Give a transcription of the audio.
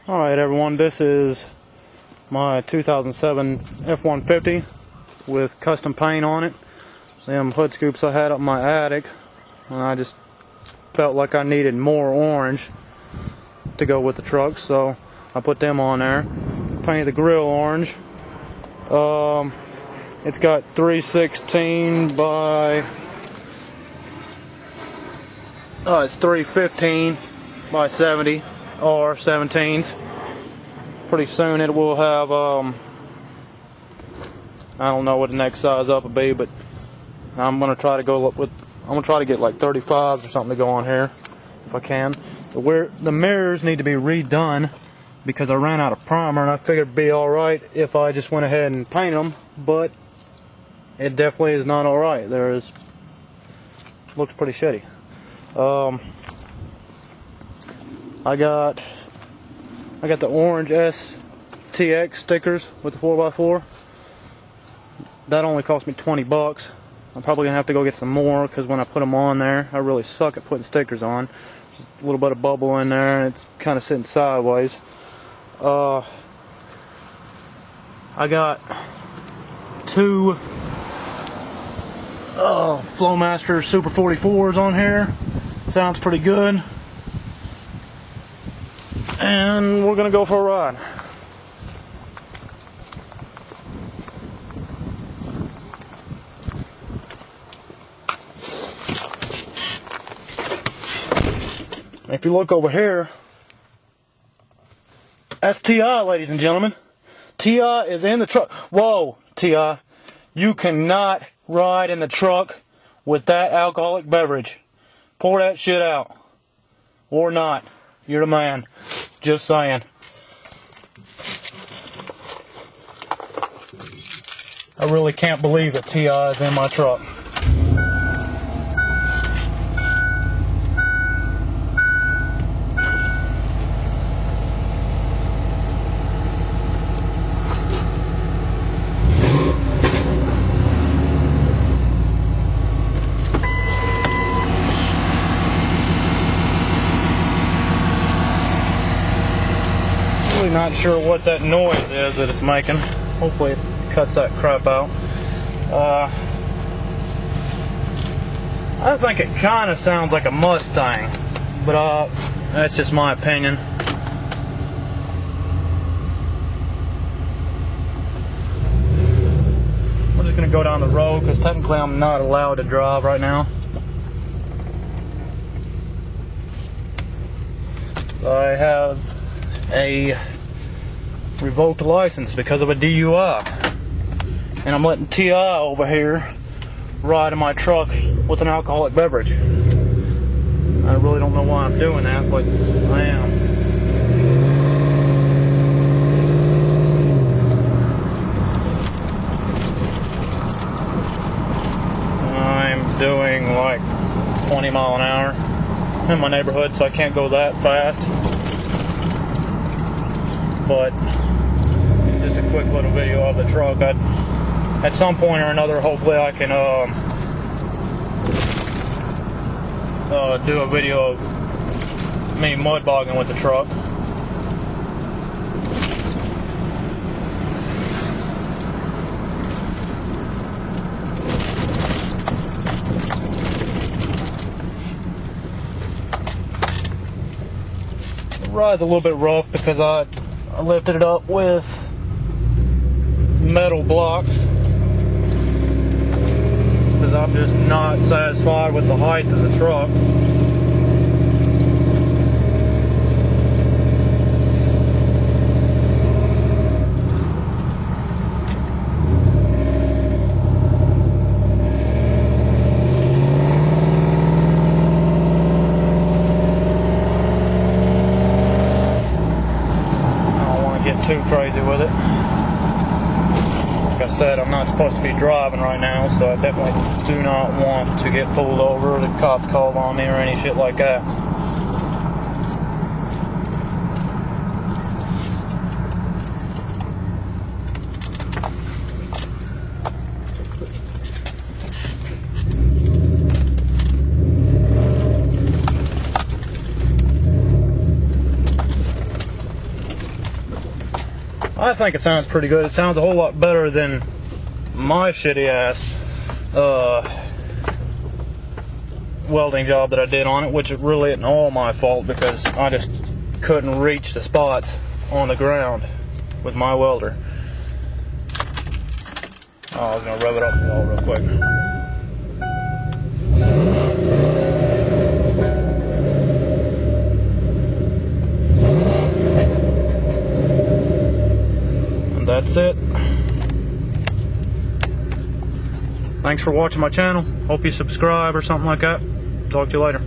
Alright everyone, this is my 2007 F-150 with custom paint on it. Them hood scoops I had up in my attic, and I just felt like I needed more orange to go with the truck, so I put them on there. Painted the grill orange. It's got 316 by it's 315 by 70 or 17s. Pretty soon it will have I don't know what the next size up will be, but I'm gonna try to go with get like 35s or something to go on here if I can. The mirrors need to be redone because I ran out of primer, and I figured it'd be alright if I just went ahead and painted them, but it definitely is not alright. Looks pretty shitty. I got the orange STX stickers with the 4x4. That only cost me 20 bucks. I'm probably gonna have to go get some more because when I put them on there, I really suck at putting stickers on. Just a little bit of bubble in there, and it's kind of sitting sideways. I got two Flowmaster Super 44s on here. Sounds pretty good. And we're gonna go for a ride. If you look over here, that's T.I., ladies and gentlemen. T.I. is in the truck. Whoa, T.I., you cannot ride in the truck with that alcoholic beverage. Pour that shit out. Or not. You're the man. Just saying. I really can't believe that T.I. is in my truck. Not sure what that noise is that it's making. Hopefully it cuts that crap out. I think it kind of sounds like a Mustang, but that's just my opinion. I'm just gonna go down the road because technically I'm not allowed to drive right now. I have a revoked license because of a DUI, and I'm letting T.I. over here ride in my truck with an alcoholic beverage. I really don't know why I'm doing that, but I am. I'm doing like 20 miles an hour in my neighborhood, so I can't go that fast. But just a quick little video of the truck. At some point or another, hopefully I can do a video of me mud bogging with the truck. The ride's a little bit rough because I lifted it up with metal blocks because I'm just not satisfied with the height of the truck. Too crazy with it. Like I said, I'm not supposed to be driving right now, so I definitely do not want to get pulled over or the cops called on me or any shit like that. I think it sounds pretty good. It sounds a whole lot better than my shitty ass welding job that I did on it, which it really isn't all my fault because I just couldn't reach the spots on the ground with my welder. Oh, I was gonna rub it up for y'all real quick. And that's it. Thanks for watching my channel. Hope you subscribe or something like that. Talk to you later.